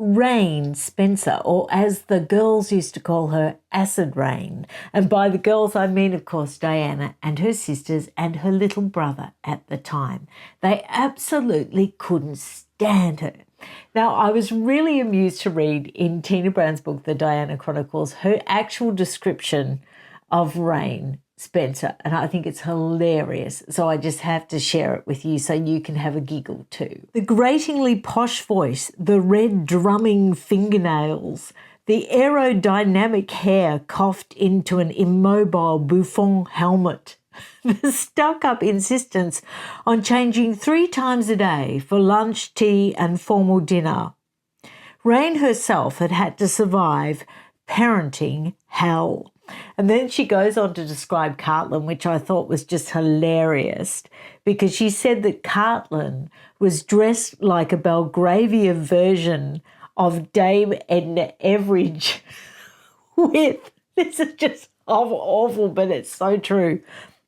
Raine Spencer, or as the girls used to call her, Acid Raine. And by the girls, I mean, of course, Diana and her sisters and her little brother at the time. They absolutely couldn't stand her. Now, I was really amused to read in Tina Brown's book, The Diana Chronicles, her actual description of Raine Spencer, and I think it's hilarious, so I just have to share it with you so you can have a giggle too. The gratingly posh voice, the red drumming fingernails, the aerodynamic hair coughed into an immobile bouffon helmet, the stuck-up insistence on changing 3 times a day for lunch, tea and formal dinner. Raine herself had to survive parenting hell. And then she goes on to describe Cartlin, which I thought was just hilarious, because she said that Cartlin was dressed like a Belgravia version of Dame Edna Everage with, this is just awful, but it's so true,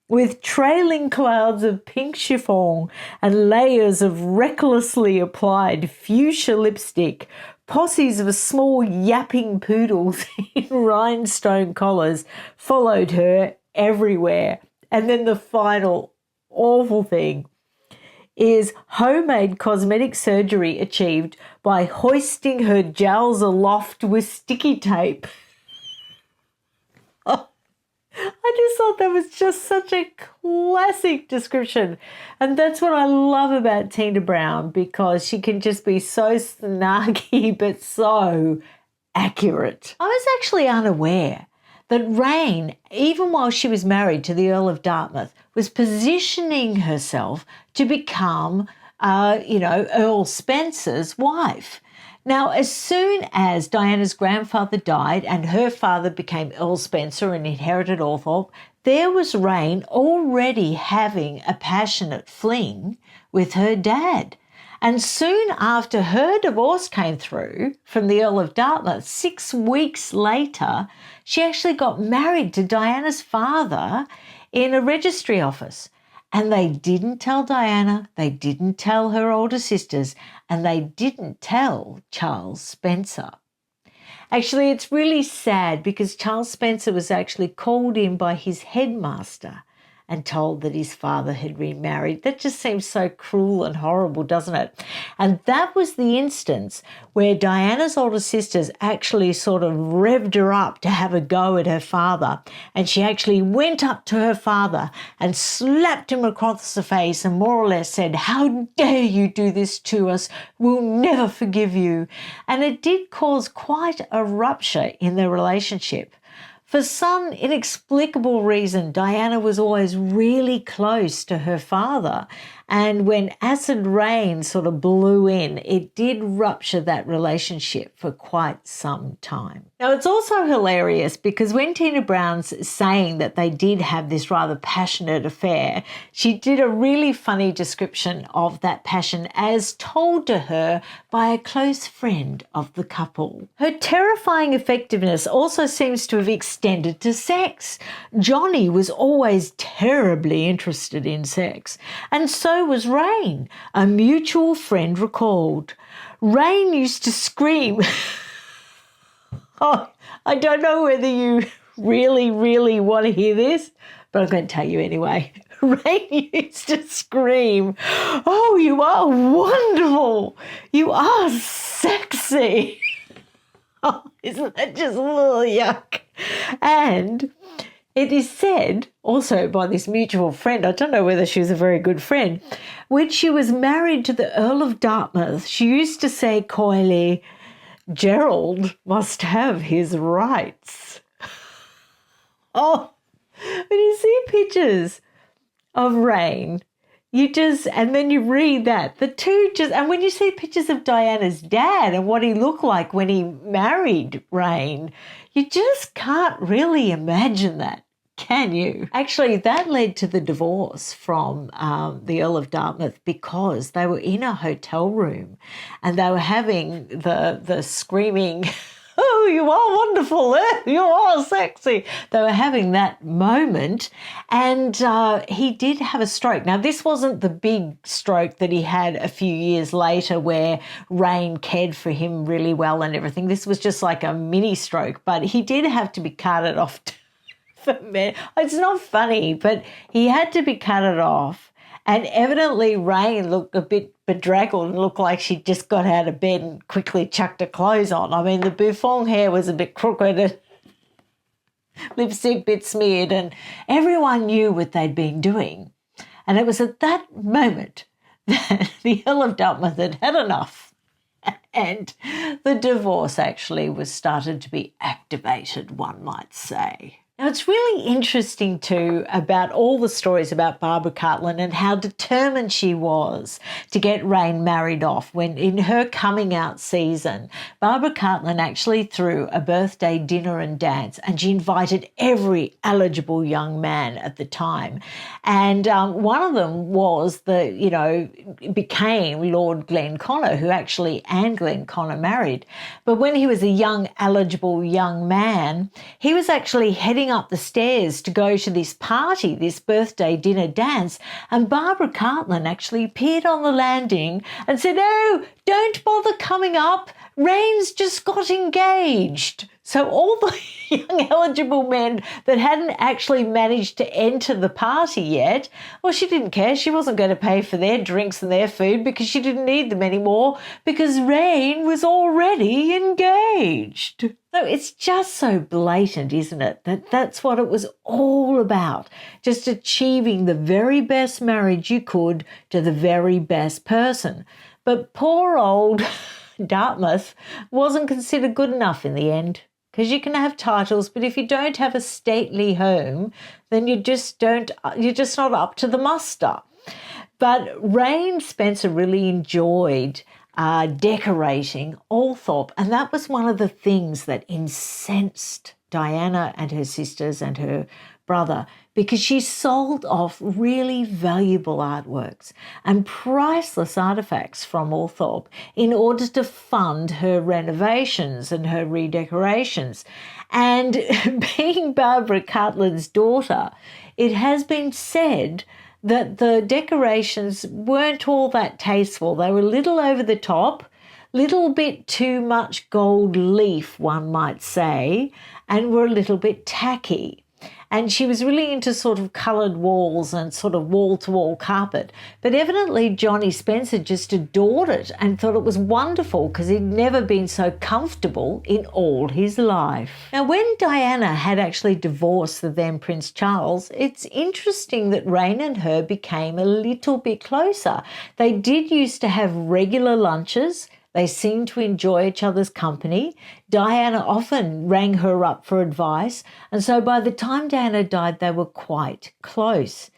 with trailing clouds of pink chiffon and layers of recklessly applied fuchsia lipstick, posses of small yapping poodles in rhinestone collars followed her everywhere. And then the final awful thing is homemade cosmetic surgery achieved by hoisting her jowls aloft with sticky tape. I just thought that was just such a classic description. And that's what I love about Tina Brown, because she can just be so snarky but so accurate. I was actually unaware that Raine, even while she was married to the Earl of Dartmouth, was positioning herself to become, Earl Spencer's wife. Now, as soon as Diana's grandfather died and her father became Earl Spencer and inherited Althorpe, there was Raine already having a passionate fling with her dad. And soon after her divorce came through from the Earl of Dartmouth, 6 weeks later, she actually got married to Diana's father in a registry office. And they didn't tell Diana, they didn't tell her older sisters, and they didn't tell Charles Spencer. Actually, it's really sad because Charles Spencer was actually called in by his headmaster and told that his father had remarried. That just seems so cruel and horrible, doesn't it? And that was the instance where Diana's older sisters actually sort of revved her up to have a go at her father. And she actually went up to her father and slapped him across the face and more or less said, "How dare you do this to us? We'll never forgive you." And it did cause quite a rupture in their relationship. For some inexplicable reason, Diana was always really close to her father. And when Acid Raine sort of blew in, it did rupture that relationship for quite some time. Now, it's also hilarious because when Tina Brown's saying that they did have this rather passionate affair, she did a really funny description of that passion as told to her by a close friend of the couple. Her terrifying effectiveness also seems to have extended to sex. Johnny was always terribly interested in sex, and so was Raine, a mutual friend recalled. Raine used to scream. Oh, I don't know whether you really want to hear this, but I'm going to tell you anyway. Raine used to scream, "Oh, you are wonderful. You are sexy." Oh, isn't that just a little yuck? And it is said, also by this mutual friend, I don't know whether she was a very good friend, when she was married to the Earl of Dartmouth, she used to say coyly, "Gerald must have his rights." Oh, when you see pictures of Raine, and then you read that, the two just, and when you see pictures of Diana's dad and what he looked like when he married Raine, you just can't really imagine that, can you? Actually, that led to the divorce from the Earl of Dartmouth because they were in a hotel room and they were having the screaming oh, you are wonderful, you are sexy. They were having that moment, and he did have a stroke. Now, this wasn't the big stroke that he had a few years later where Raine cared for him really well and everything. This was just like a mini stroke, but he did have to be carted off for men. It's not funny, but he had to be carted off. And evidently Raine looked a bit bedraggled and looked like she just got out of bed and quickly chucked her clothes on. I mean, the bouffant hair was a bit crooked and lipstick a bit smeared, and everyone knew what they'd been doing. And it was at that moment that the Earl of Dartmouth had had enough, and the divorce actually was started to be activated, one might say. Now, it's really interesting too about all the stories about Barbara Cartland and how determined she was to get Raine married off when in her coming out season, Barbara Cartland actually threw a birthday dinner and dance, and she invited every eligible young man at the time. And one of them was became Lord Glenconner, who actually Anne Glenconner married. But when he was a young, eligible young man, he was actually heading up the stairs to go to this party, this birthday dinner dance, and Barbara Cartland actually appeared on the landing and said, "Oh, don't bother coming up. Raine's just got engaged." So all the young eligible men that hadn't actually managed to enter the party yet, well, she didn't care. She wasn't going to pay for their drinks and their food because she didn't need them anymore because Raine was already engaged. So it's just so blatant, isn't it? That's what it was all about, just achieving the very best marriage you could to the very best person. But poor old Dartmouth wasn't considered good enough in the end. Because you can have titles, but if you don't have a stately home, then you're just not up to the muster. But Raine Spencer really enjoyed decorating Althorpe, and that was one of the things that incensed Diana and her sisters and her brother, because she sold off really valuable artworks and priceless artefacts from Althorpe in order to fund her renovations and her redecorations. And being Barbara Cartland's daughter, it has been said that the decorations weren't all that tasteful. They were a little over the top, little bit too much gold leaf, one might say, and were a little bit tacky. And she was really into sort of coloured walls and sort of wall-to-wall carpet. But evidently Johnny Spencer just adored it and thought it was wonderful because he'd never been so comfortable in all his life. Now, when Diana had actually divorced the then Prince Charles, it's interesting that Raine and her became a little bit closer. They did used to have regular lunches. They seemed to enjoy each other's company. Diana often rang her up for advice, and so by the time Diana died, they were quite close.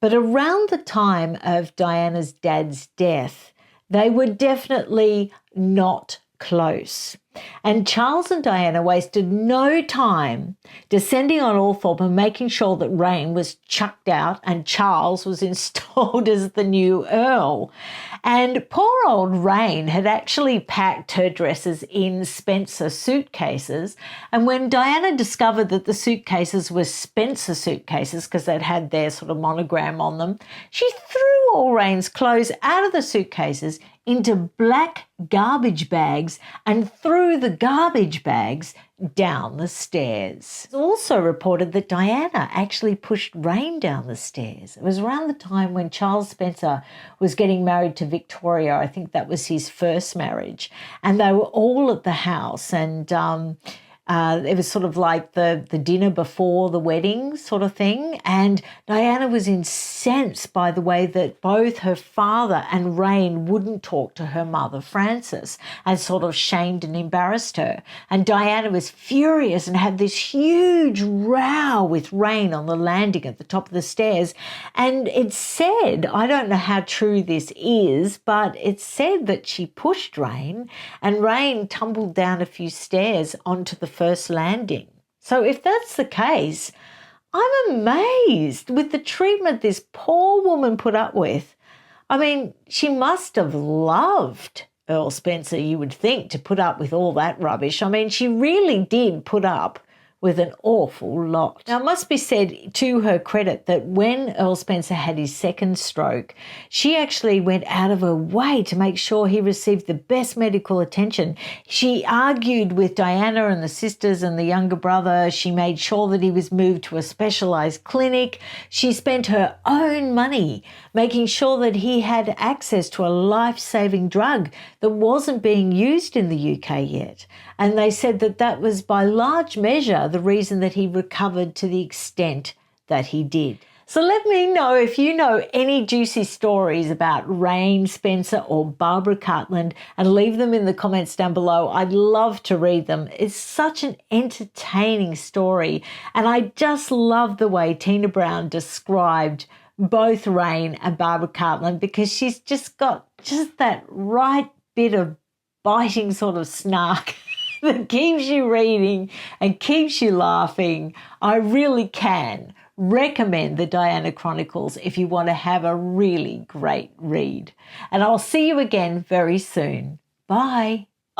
But around the time of Diana's dad's death, they were definitely not close. And Charles and Diana wasted no time descending on Althorpe and making sure that Raine was chucked out and Charles was installed as the new Earl. And poor old Raine had actually packed her dresses in Spencer suitcases. And when Diana discovered that the suitcases were Spencer suitcases because they'd had their sort of monogram on them, she threw all Raine's clothes out of the suitcases into black garbage bags and threw the garbage bags down the stairs. It's also reported that Diana actually pushed Raine down the stairs. It was around the time when Charles Spencer was getting married to Victoria. I think that was his first marriage. And they were all at the house, and it was sort of like the dinner before the wedding sort of thing. And Diana was incensed by the way that both her father and Raine wouldn't talk to her mother, Frances, and sort of shamed and embarrassed her. And Diana was furious and had this huge row with Raine on the landing at the top of the stairs. And it's said, I don't know how true this is, but it's said that she pushed Raine and Raine tumbled down a few stairs onto the first landing. So if that's the case, I'm amazed with the treatment this poor woman put up with. I mean, she must have loved Earl Spencer, you would think, to put up with all that rubbish. I mean, she really did put up with an awful lot. Now, it must be said to her credit that when Earl Spencer had his second stroke, she actually went out of her way to make sure he received the best medical attention. She argued with Diana and the sisters and the younger brother. She made sure that he was moved to a specialised clinic. She spent her own money making sure that he had access to a life-saving drug that wasn't being used in the UK yet. And they said that that was by large measure the reason that he recovered to the extent that he did. So let me know if you know any juicy stories about Raine Spencer or Barbara Cartland, and leave them in the comments down below. I'd love to read them. It's such an entertaining story, and I just love the way Tina Brown described both Raine and Barbara Cartland, because she's just got just that right bit of biting sort of snark that keeps you reading and keeps you laughing. I really can recommend the Diana Chronicles if you want to have a really great read. And I'll see you again very soon. Bye.